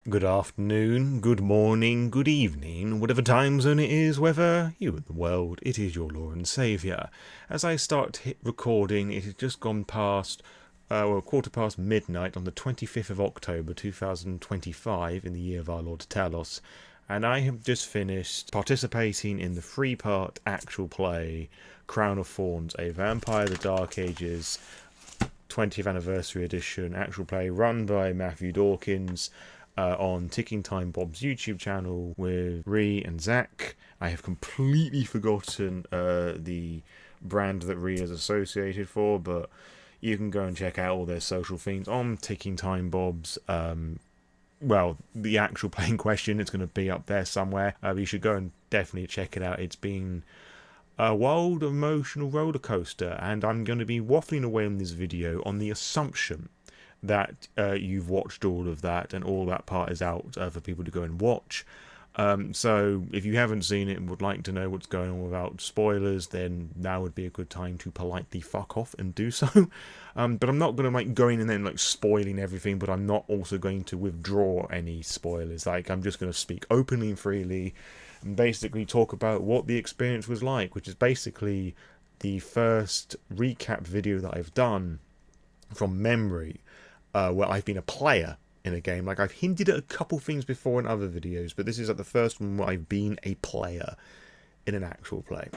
Good afternoon, good morning, good evening, whatever time zone it is, whether you in the world, it is your Lord and Saviour. As I start recording, it has just gone past, quarter past midnight on the 25th of October 2025 in the year of our Lord Talos, and I have just finished participating in the three-part actual play, Crown of Thorns, a Vampire the Dark Ages 20th Anniversary Edition actual play run by Matthew Dawkins, on Ticking Time Bob's YouTube channel with Ree and Zach. I have completely forgotten the brand that Ree is associated for, but you can go and check out all their social things on Ticking Time Bob's. Well, the actual play in question, it's going to be up there somewhere. You should go and definitely check it out. It's been a wild emotional roller coaster, and I'm going to be waffling away in this video on the assumption that you've watched all of that and all that part is out for people to go and watch. So if you haven't seen it and would like to know what's going on without spoilers, then now would be a good time to politely fuck off and do so. But I'm not going to go in and then spoiling everything, but I'm not also going to withdraw any spoilers. I'm just going to speak openly and freely and basically talk about what the experience was like, which is basically the first recap video that I've done from memory, where I've been a player in a game. I've hinted at a couple things before in other videos, but this is the first one where I've been a player in an actual play.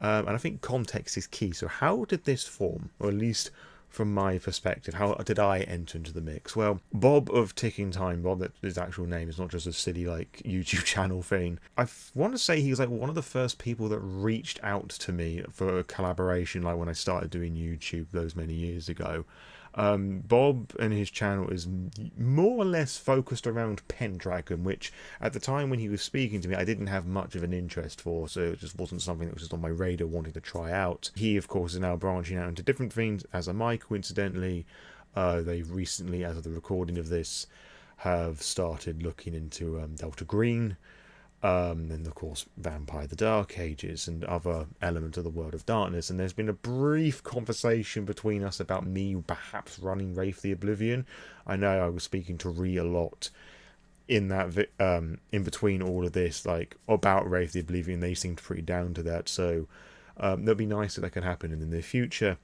And I think context is key. So how did this form, or at least from my perspective, how did I enter into the mix? Well, Bob of Ticking Time Bob, that's his actual name, is not just a silly YouTube channel thing. I want to say he was one of the first people that reached out to me for a collaboration, when I started doing YouTube those many years ago. Bob and his channel is more or less focused around Pendragon, which at the time when he was speaking to me I didn't have much of an interest for, so it just wasn't something that was just on my radar wanting to try out. He of course is now branching out into different things, as am I, coincidentally. They recently, as of the recording of this, have started looking into Delta Green, and of course Vampire the Dark Ages and other elements of the World of Darkness. And there's been a brief conversation between us about me perhaps running Wraith the Oblivion. I know I was speaking to Ree a lot in that in between all of this, about Wraith the Oblivion. They seemed pretty down to that, so that'll be nice if that can happen in the near future.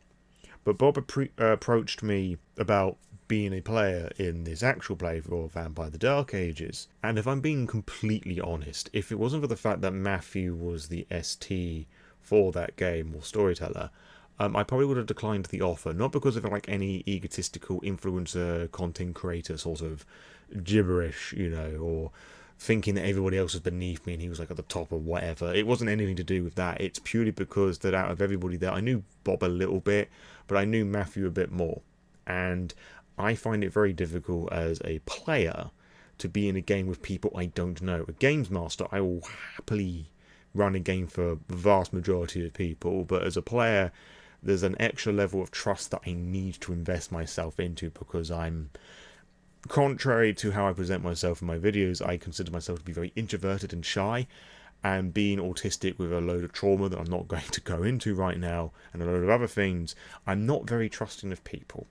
But Bob approached me about being a player in this actual play for Vampire the Dark Ages. And if I'm being completely honest, if it wasn't for the fact that Matthew was the ST for that game, or storyteller, I probably would have declined the offer. Not because of any egotistical influencer, content creator sort of gibberish, or thinking that everybody else was beneath me and he was at the top or whatever. It wasn't anything to do with that. It's purely because that out of everybody there, I knew Bob a little bit, but I knew Matthew a bit more. And I find it very difficult as a player to be in a game with people I don't know. A games master, I will happily run a game for the vast majority of people, but as a player, there's an extra level of trust that I need to invest myself into, because I'm, contrary to how I present myself in my videos, I consider myself to be very introverted and shy, and being autistic with a load of trauma that I'm not going to go into right now, and a load of other things, I'm not very trusting of people.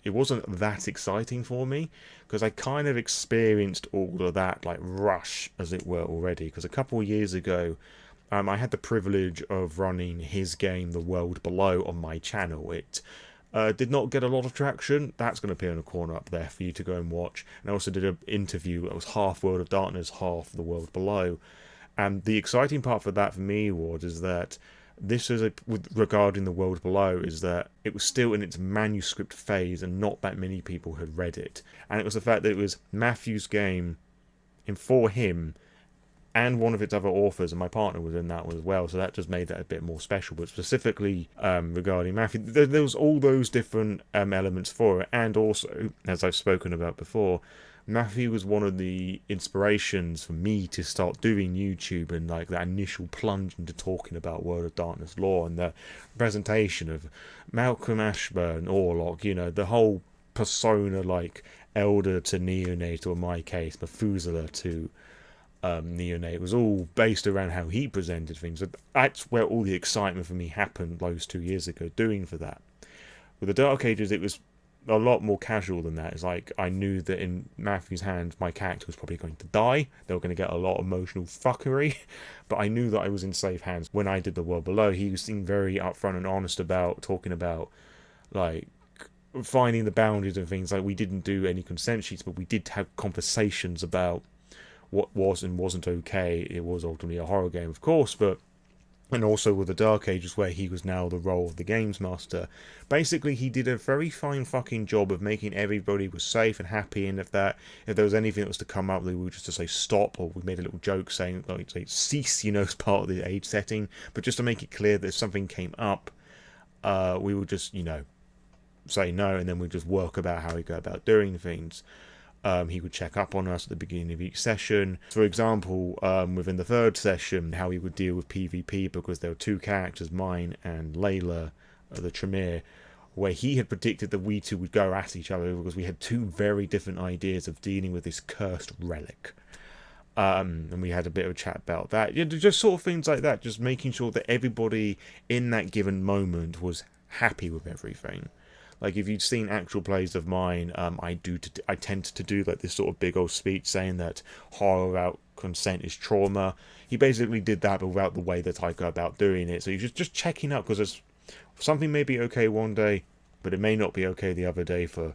It wasn't that exciting for me, because I kind of experienced all of that rush, as it were, already. Because a couple of years ago, I had the privilege of running his game, The World Below, on my channel. It did not get a lot of traction. That's going to appear in a corner up there for you to go and watch. And I also did an interview that was half World of Darkness, half The World Below. And the exciting part for that for me is that this is regarding The World Below, is that it was still in its manuscript phase and not that many people had read it. And it was the fact that it was Matthew's game for him and one of its other authors, and my partner was in that one as well, so that just made that a bit more special. But specifically regarding Matthew, there was all those different elements for it. And also, as I've spoken about before, Matthew was one of the inspirations for me to start doing YouTube, and that initial plunge into talking about World of Darkness lore, and the presentation of Malcolm Ashburn, Orlok, the whole persona, Elder to Neonate, or in my case, Methuselah to Neonate, was all based around how he presented things. So that's where all the excitement for me happened those 2 years ago, doing for that. With the Dark Ages, it was a lot more casual than that. It's like I knew that in Matthew's hands, my character was probably going to die. They were going to get a lot of emotional fuckery, but I knew that I was in safe hands. When I did the world below, he seemed very upfront and honest about talking about like finding the boundaries and things. Like we didn't do any consent sheets, but we did have conversations about what was and wasn't okay. It was ultimately a horror game, of course, but and also with the Dark Ages, where he was now the role of the games master. Basically, he did a very fine fucking job of making everybody was safe and happy, and if there was anything that was to come up, we were just to say stop, or we made a little joke saying, like, say cease, as part of the age setting, but just to make it clear that if something came up, we would just, say no, and then we'd just work about how we go about doing things. He would check up on us at the beginning of each session. For example, within the third session, how he would deal with PvP, because there were two characters, mine and Layla, the Tremere, where he had predicted that we two would go at each other because we had two very different ideas of dealing with this cursed relic. And we had a bit of a chat about that. Just sort of things like that, just making sure that everybody in that given moment was happy with everything. Like, if you'd seen actual plays of mine, I tend to do like this sort of big old speech saying that horror without consent is trauma. He basically did that, but without the way that I go about doing it. So you're just checking up, because something may be okay one day, but it may not be okay the other day for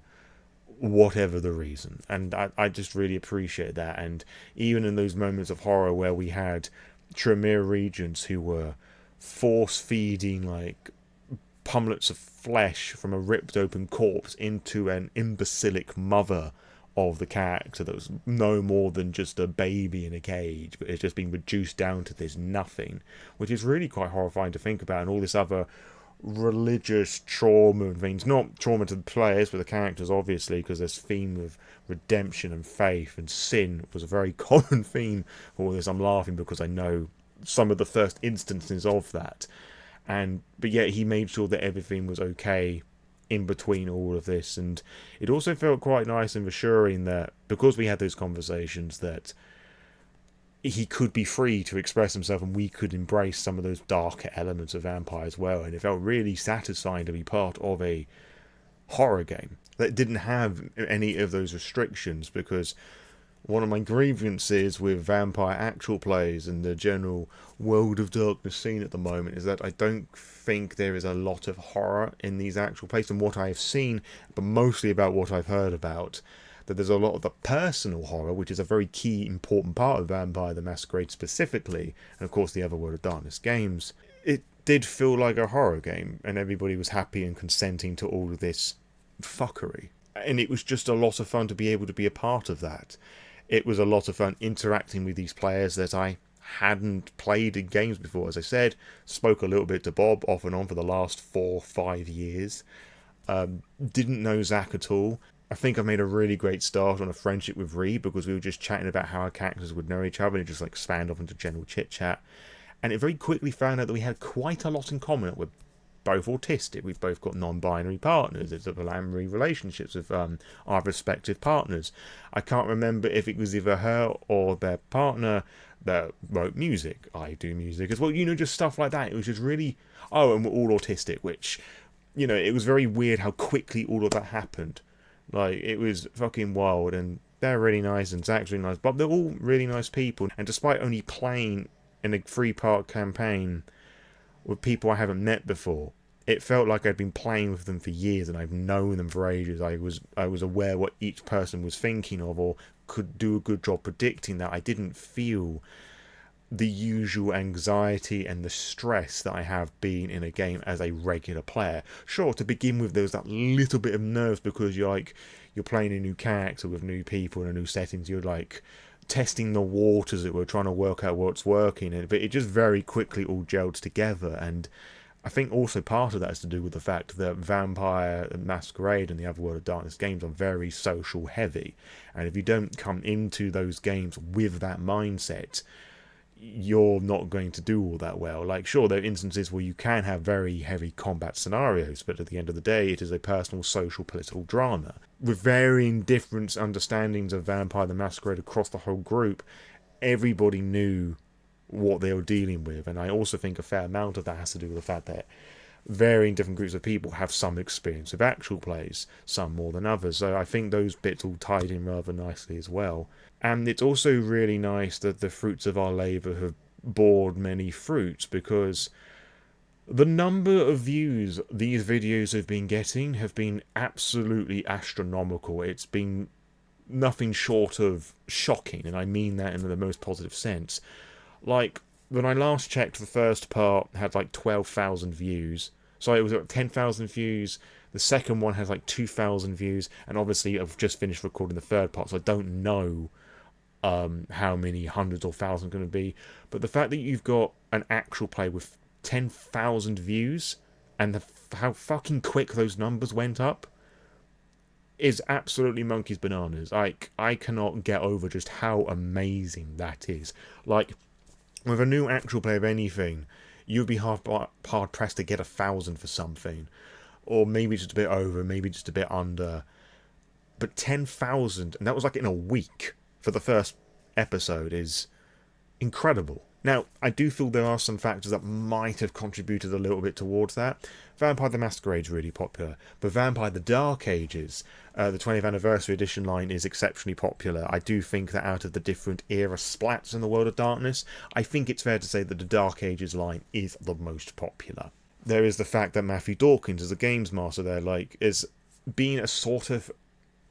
whatever the reason. And I just really appreciate that. And even in those moments of horror where we had Tremere regents who were force-feeding, like, pummelets of flesh from a ripped open corpse into an imbecilic mother of the character that was no more than just a baby in a cage, but it's just been reduced down to this nothing, which is really quite horrifying to think about. And all this other religious trauma and things, not trauma to the players but the characters, obviously, because this theme of redemption and faith and sin was a very common theme for all this. I'm laughing because I know some of the first instances of that. But yet he made sure that everything was okay in between all of this. And it also felt quite nice and reassuring that because we had those conversations, that he could be free to express himself and we could embrace some of those darker elements of Vampire as well. And it felt really satisfying to be part of a horror game that didn't have any of those restrictions, because one of my grievances with Vampire actual plays and the general World of Darkness scene at the moment is that I don't think there is a lot of horror in these actual plays, from what I have seen, but mostly about what I've heard about, that there's a lot of the personal horror, which is a very key, important part of Vampire the Masquerade specifically, and of course the other World of Darkness games. It did feel like a horror game, and everybody was happy and consenting to all of this fuckery. And it was just a lot of fun to be able to be a part of that. It was a lot of fun interacting with these players that I hadn't played in games before. As I said, spoke a little bit to Bob off and on for the last 4 or 5 years. Didn't know Zach at all. I think I made a really great start on a friendship with Ree, because we were just chatting about how our characters would know each other, and it just like spanned off into general chit chat. And it very quickly found out that we had quite a lot in common. We're both autistic. We've both got non-binary partners. There's polyamory relationships with our respective partners. I can't remember if it was either her or their partner that wrote music. I do music as well. Just stuff like that. It was just really... Oh, and we're all autistic, which, it was very weird how quickly all of that happened. Like, it was fucking wild, and they're really nice, and Zach's really nice, but they're all really nice people. And despite only playing in a 3-part campaign with people I haven't met before, it felt like I'd been playing with them for years, and I've known them for ages. I was aware what each person was thinking of, or could do a good job predicting that. I didn't feel the usual anxiety and the stress that I have been in a game as a regular player. Sure, to begin with, there was that little bit of nerves because you're playing a new character with new people in a new settings. You're like testing the waters, that we're trying to work out what's working, but it just very quickly all gelled together. And I think also part of that is to do with the fact that Vampire and Masquerade and the other World of Darkness games are very social heavy, and if you don't come into those games with that mindset, you're not going to do all that well. Like, sure, there are instances where you can have very heavy combat scenarios, but at the end of the day, it is a personal, social, political drama. With varying different understandings of Vampire the Masquerade across the whole group, everybody knew what they were dealing with, and I also think a fair amount of that has to do with the fact that varying different groups of people have some experience with actual plays, some more than others. So I think those bits all tied in rather nicely as well. And it's also really nice that the fruits of our labour have borne many fruits, because the number of views these videos have been getting have been absolutely astronomical. It's been nothing short of shocking, and I mean that in the most positive sense. Like, when I last checked, the first part had like 12,000 views. Sorry, it was at 10,000 views. The second one has like 2,000 views, and obviously I've just finished recording the third part, so I don't know how many hundreds or thousands going to be. But the fact that you've got an actual play with 10,000 views, and how fucking quick those numbers went up, is absolutely monkey's bananas. I cannot get over just how amazing that is. Like, with a new actual play of anything, you'd be hard pressed to get 1,000 for something, or maybe just a bit over, maybe just a bit under. But 10,000, and that was like in a week for the first episode, is incredible. Now, I do feel there are some factors that might have contributed a little bit towards that. Vampire the Masquerade is really popular, but Vampire the Dark Ages, the 20th Anniversary Edition line, is exceptionally popular. I do think that out of the different era splats in the World of Darkness, I think it's fair to say that the Dark Ages line is the most popular. There is the fact that Matthew Dawkins, as a games master there, like, is being a sort of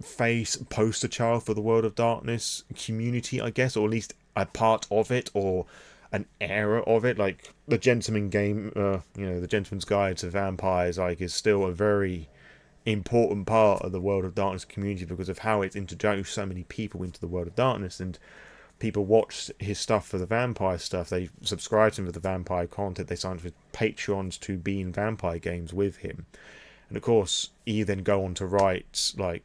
face poster child for the World of Darkness community, I guess, or at least a part of it, or an era of it. Like, the Gentleman game, the Gentleman's Guide to Vampires, like, is still a very important part of the World of Darkness community because of how it's introduced so many people into the World of Darkness, and people watch his stuff for the vampire stuff, they subscribe to him for the vampire content, they sign up with Patreons to be in vampire games with him. And of course, he then go on to write, like,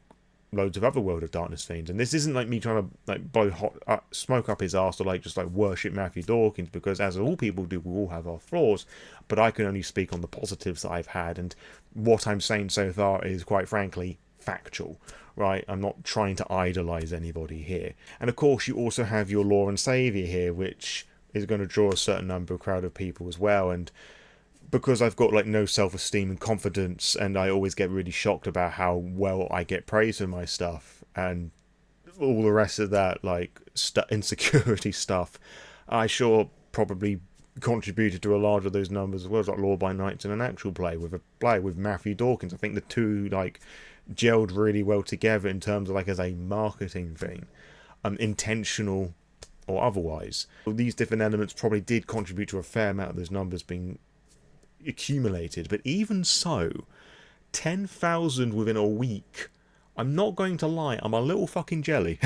loads of other World of Darkness things. And this isn't like me trying to like blow smoke up his arse, or like just like worship Matthew Dawkins, because as all people do, we all have our flaws. But I can only speak on the positives that I've had, and what I'm saying so far is, quite frankly, factual, right? I'm not trying to idolize anybody here. And of course, you also have your Lord and Saviour here, which is going to draw a certain number of crowd of people as well. And because I've got like no self-esteem and confidence, and I always get really shocked about how well I get praised for my stuff and all the rest of that, like insecurity stuff, I sure probably contributed to a large of those numbers as well, as like Law by Night and an actual play with Matthew Dawkins. I think the two like gelled really well together in terms of like as a marketing thing, intentional or otherwise. These different elements probably did contribute to a fair amount of those numbers being accumulated, but even so, 10,000 within a week, I'm not going to lie, I'm a little fucking jelly.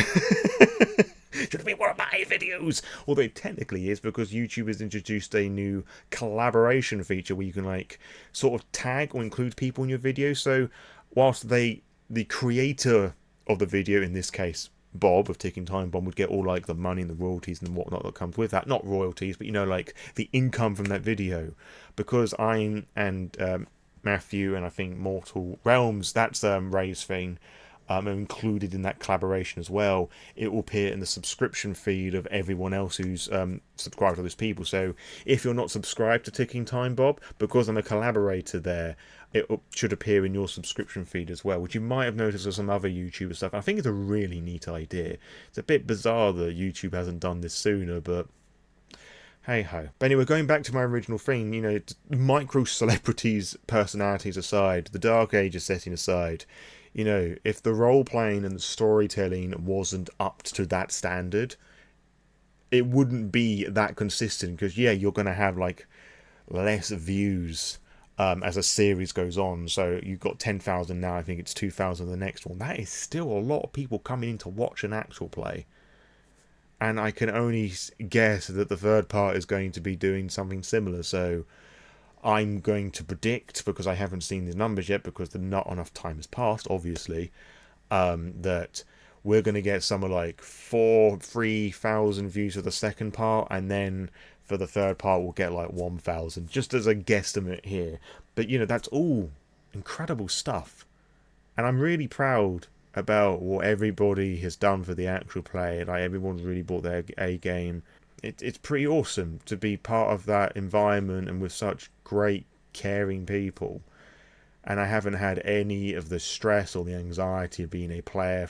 Should be one of my videos, although it technically is, because YouTube has introduced a new collaboration feature where you can like sort of tag or include people in your video. So whilst the creator of the video, in this case Bob of Ticking Time Bomb, would get all like the money and the royalties and whatnot that comes with that. Not royalties, but you know, like the income from that video. Because I'm and Matthew and I think Mortal Realms, that's Ray's thing, are included in that collaboration as well. It will appear in the subscription feed of everyone else who's subscribed to those people. So if you're not subscribed to Ticking Time Bob, because I'm a collaborator there, it should appear in your subscription feed as well, which you might have noticed with some other YouTuber stuff. I think it's a really neat idea. It's a bit bizarre that YouTube hasn't done this sooner, but hey ho. But anyway, going back to my original thing, you know, micro celebrities, personalities aside, the Dark Ages setting aside, you know, if the role playing and the storytelling wasn't up to that standard, it wouldn't be that consistent. Because yeah, you're going to have like less views as a series goes on. So you've got 10,000 now, I think it's 2,000 the next one. That is still a lot of people coming in to watch an actual play. And I can only guess that the third part is going to be doing something similar. So I'm going to predict, because I haven't seen the numbers yet, because not enough time has passed, obviously, that we're going to get somewhere like 3,000 views for the second part, and then for the third part we'll get like 1,000, just as a guesstimate here. But you know, that's all incredible stuff, and I'm really proud about what everybody has done for the actual play. Like, everyone's really brought their A game. It's pretty awesome to be part of that environment, and with such great caring people. And I haven't had any of the stress or the anxiety of being a player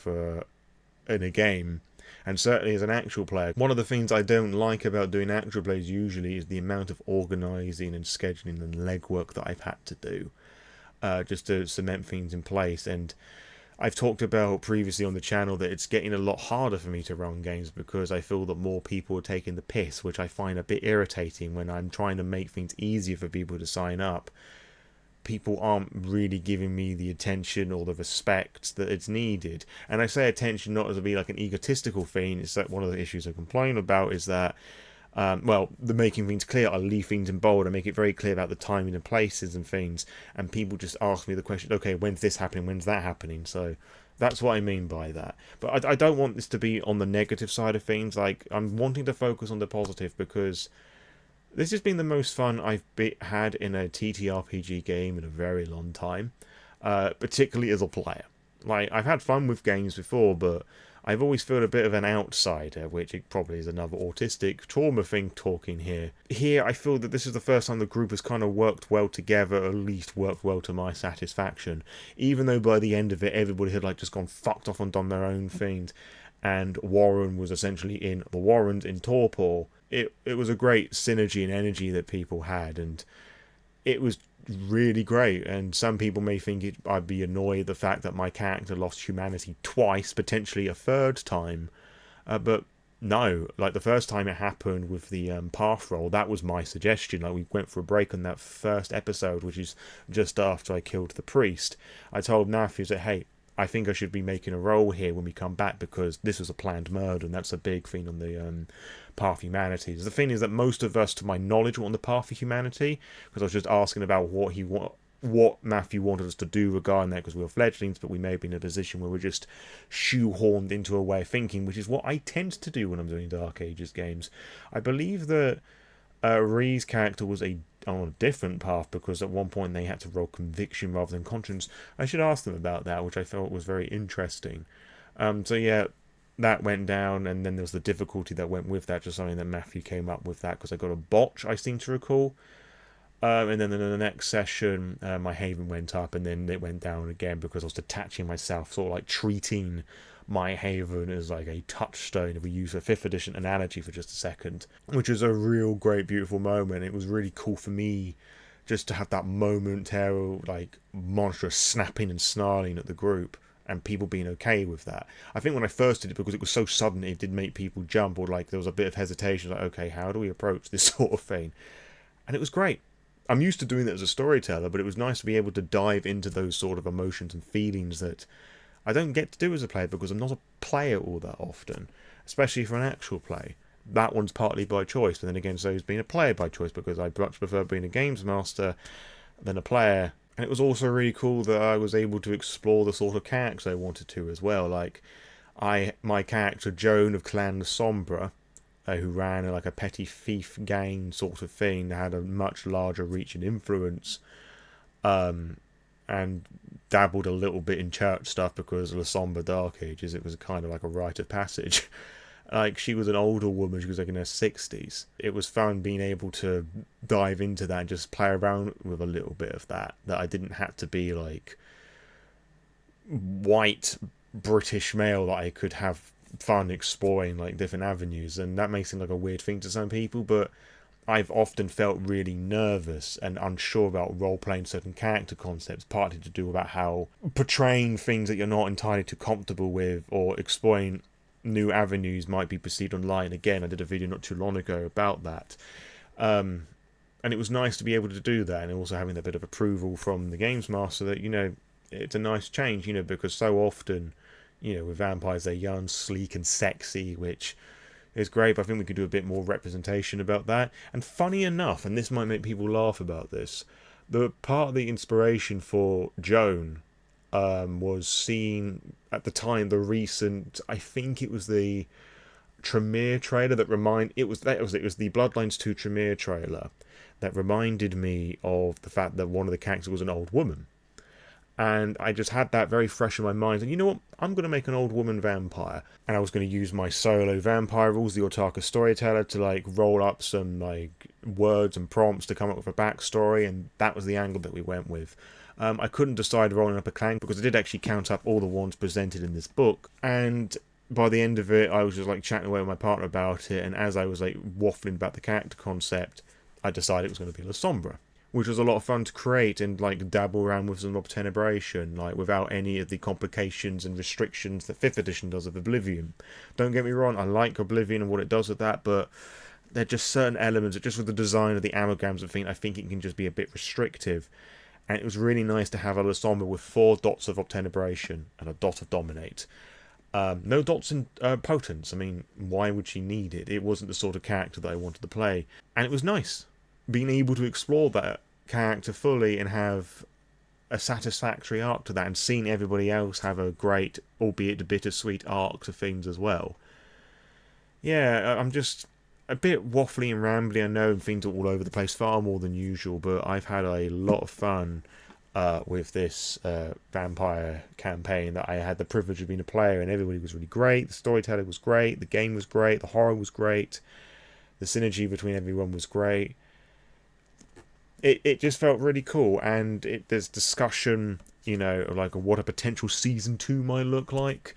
in a game. And certainly as an actual player, one of the things I don't like about doing actual plays usually is the amount of organising and scheduling and legwork that I've had to do just to cement things in place. And I've talked about previously on the channel that it's getting a lot harder for me to run games because I feel that more people are taking the piss, which I find a bit irritating when I'm trying to make things easier for people to sign up. People aren't really giving me the attention or the respect that it's needed. And I say attention not as to be like an egotistical thing. It's like one of the issues I complain about is that, the making things clear. I leave things in bold. I make it very clear about the timing and places and things. And people just ask me the question, okay, when's this happening? When's that happening? So that's what I mean by that. But I don't want this to be on the negative side of things. Like, I'm wanting to focus on the positive because this has been the most fun I've had in a TTRPG game in a very long time, particularly as a player. Like, I've had fun with games before, but I've always felt a bit of an outsider, which it probably is another autistic trauma thing talking here. Here, I feel that this is the first time the group has kind of worked well together, or at least worked well to my satisfaction, even though by the end of it, everybody had like just gone fucked off and done their own things, and Warren was essentially in the Warrens in torpor. It was a great synergy and energy that people had, and it was really great. And some people may think I'd be annoyed at the fact that my character lost humanity twice, potentially a third time, but no, like the first time it happened with the path roll, that was my suggestion. Like, we went for a break on that first episode, which is just after I killed the priest. I told Matthews that, hey, I think I should be making a roll here when we come back because this was a planned murder, and that's a big thing on the Path of Humanity. The thing is that most of us, to my knowledge, were on the Path of Humanity because I was just asking about what Matthew wanted us to do regarding that, because we were fledglings, but we may have been in a position where we're just shoehorned into a way of thinking, which is what I tend to do when I'm doing Dark Ages games. I believe that Ree's character was on a different path because at one point they had to roll conviction rather than conscience. I should ask them about that, which I felt was very interesting. So yeah, that went down, and then there was the difficulty that went with that, just something that Matthew came up with that because I got a botch, I seem to recall. And then in the next session, my haven went up, and then it went down again because I was detaching myself, sort of like treating my haven as like a touchstone, if we use a 5th edition analogy for just a second, which is a real great, beautiful moment. It was really cool for me just to have that momentary, like, monstrous snapping and snarling at the group, and people being okay with that. I think when I first did it, because it was so sudden, it did make people jump, or like there was a bit of hesitation, like, okay, how do we approach this sort of thing? And it was great. I'm used to doing that as a storyteller, but it was nice to be able to dive into those sort of emotions and feelings that I don't get to do as a player because I'm not a player all that often, especially for an actual play. That one's partly by choice, but then again, so has been a player by choice because I much prefer being a games master than a player. And it was also really cool that I was able to explore the sort of characters I wanted to as well. Like, my character Joan of Clan Sombra, who ran like a petty thief gang sort of thing, had a much larger reach and influence, and dabbled a little bit in church stuff because of the somber Dark Ages. It was kind of like a rite of passage. Like, she was an older woman, she was like in her 60s. It was fun being able to dive into that and just play around with a little bit of that I didn't have to be like white British male, that I could have fun exploring like different avenues. And that may seem like a weird thing to some people, but I've often felt really nervous and unsure about role-playing certain character concepts, partly to do about how portraying things that you're not entirely too comfortable with or exploring new avenues might be perceived online. Again, I did a video not too long ago about that. And it was nice to be able to do that, and also having that bit of approval from the games master that, you know, it's a nice change, you know, because so often, you know, with vampires, they're young, sleek and sexy, which is great, but I think we could do a bit more representation about that. And funny enough, and this might make people laugh about this, the part of the inspiration for Joan was seeing at the time the recent, I think it was the Tremere trailer that it was the Bloodlines 2 Tremere trailer that reminded me of the fact that one of the characters was an old woman. And I just had that very fresh in my mind. And you know what? I'm going to make an old woman vampire. And I was going to use my solo vampire rules, the Aurtakis Storyteller, to like roll up some like words and prompts to come up with a backstory. And that was the angle that we went with. I couldn't decide rolling up a clan because I did actually count up all the ones presented in this book. And by the end of it, I was just like chatting away with my partner about it. And as I was like waffling about the character concept, I decided it was going to be La Sombra, which was a lot of fun to create and like dabble around with some obtenebration, like without any of the complications and restrictions that 5th edition does of Oblivion. Don't get me wrong, I like Oblivion and what it does with that, but there are just certain elements, just with the design of the amograms and things, I think it can just be a bit restrictive. And it was really nice to have a La Sombra with 4 dots of obtenebration and a dot of dominate. No dots in potence. I mean, why would she need it? It wasn't the sort of character that I wanted to play. And it was nice being able to explore that character fully and have a satisfactory arc to that, and seeing everybody else have a great, albeit a bittersweet arc to things as well. Yeah, I'm just a bit waffly and rambly, I know, and things are all over the place, far more than usual, but I've had a lot of fun with this vampire campaign that I had the privilege of being a player, and everybody was really great. The storytelling was great, the game was great, the horror was great, the synergy between everyone was great. It just felt really cool, and there's discussion, you know, like what a potential season 2 might look like.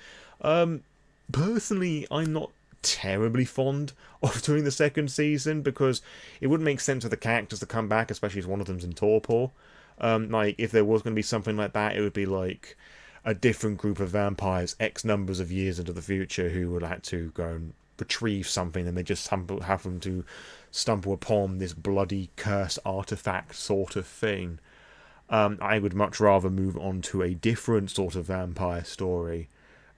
Personally, I'm not terribly fond of doing the 2nd season because it wouldn't make sense for the characters to come back, especially if one of them's in torpor. Like if there was going to be something like that, it would be like a different group of vampires X numbers of years into the future who would have to go and retrieve something, and they just happen to stumble upon this bloody cursed artifact sort of thing. I would much rather move on to a different sort of vampire story.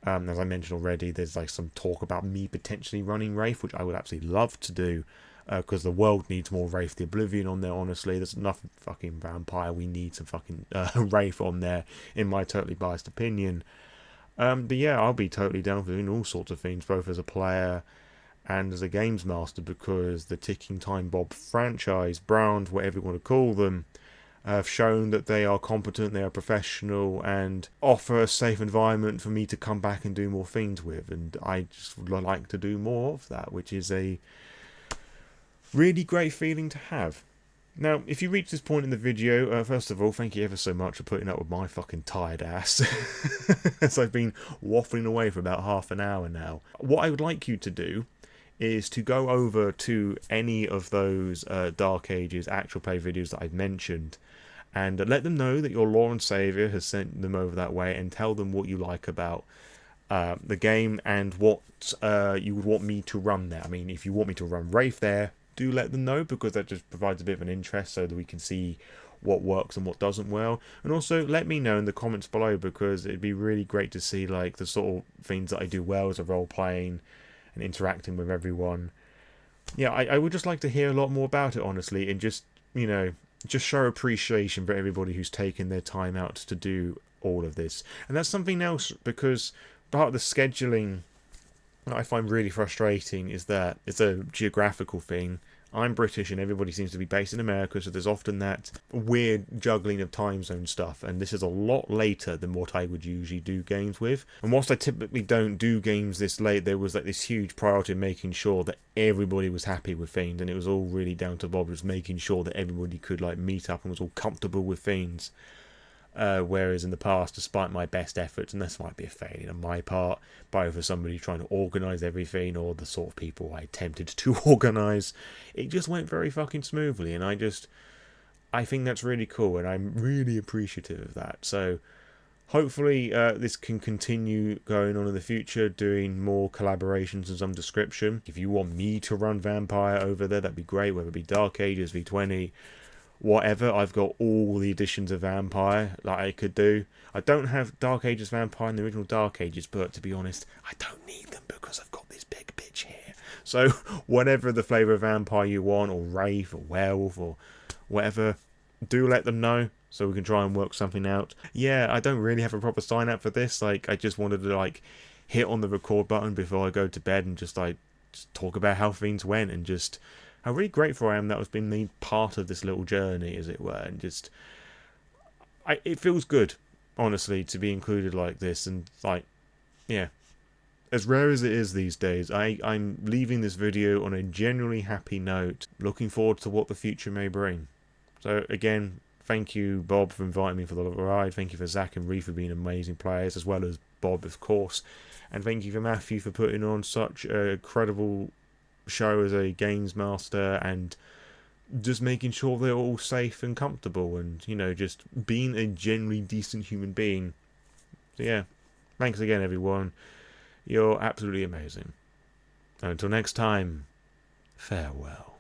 As I mentioned already, there's like some talk about me potentially running Wraith, which I would absolutely love to do, because the world needs more Wraith the Oblivion on there, honestly. There's enough fucking vampire, we need some fucking Wraith on there, in my totally biased opinion. But yeah, I'll be totally down for doing all sorts of things, both as a player and as a games master, because the Ticking Time Bomb franchise, Browns, whatever you want to call them, have shown that they are competent, they are professional, and offer a safe environment for me to come back and do more things with. And I just would like to do more of that, which is a really great feeling to have. Now, if you reach this point in the video, first of all, thank you ever so much for putting up with my fucking tired ass, as I've been waffling away for about half an hour now. What I would like you to do is to go over to any of those Dark Ages actual play videos that I've mentioned, and let them know that your Lord and Saviour has sent them over that way, and tell them what you like about the game and what you would want me to run there. I mean, if you want me to run Wraith there, do let them know, because that just provides a bit of an interest so that we can see what works and what doesn't well. And also let me know in the comments below, because it'd be really great to see like the sort of things that I do well as a role playing and interacting with everyone. Yeah, I would just like to hear a lot more about it, honestly, and just, you know, just show appreciation for everybody who's taken their time out to do all of this. And that's something else, because part of the scheduling that I find really frustrating is that it's a geographical thing. I'm British and everybody seems to be based in America, so there's often that weird juggling of time zone stuff, and this is a lot later than what I would usually do games with. And whilst I typically don't do games this late, there was like this huge priority in making sure that everybody was happy with things, and it was all really down to Bob, just making sure that everybody could like meet up and was all comfortable with things. Whereas in the past, despite my best efforts, and this might be a failure on my part, by over somebody trying to organise everything, or the sort of people I attempted to organise, it just went very fucking smoothly, and I think that's really cool, and I'm really appreciative of that. So hopefully this can continue going on in the future, doing more collaborations of some description. If you want me to run Vampire over there, that'd be great, whether it be Dark Ages, V20, whatever. I've got all the editions of Vampire that I could do. I don't have Dark Ages Vampire in the original Dark Ages, but to be honest, I don't need them because I've got this big bitch here. So whatever the flavour of Vampire you want, or Wraith, or Werewolf, or whatever, do let them know so we can try and work something out. Yeah, I don't really have a proper sign up for this. Like, I just wanted to like hit on the record button before I go to bed and just talk about how things went, and just how really grateful I am that I've been made part of this little journey, as it were, and just it feels good. honestly, to be included like this, and like, yeah, as rare as it is these days, I'm leaving this video on a genuinely happy note, looking forward to what the future may bring. So again, thank you, Bob, for inviting me for the ride. Thank you for Zach and Ree for being amazing players, as well as Bob, of course. And thank you for Matthew for putting on such a credible show as a games master, and just making sure they're all safe and comfortable, and, you know, just being a generally decent human being. So yeah, thanks again, everyone. You're absolutely amazing. Until next time, farewell.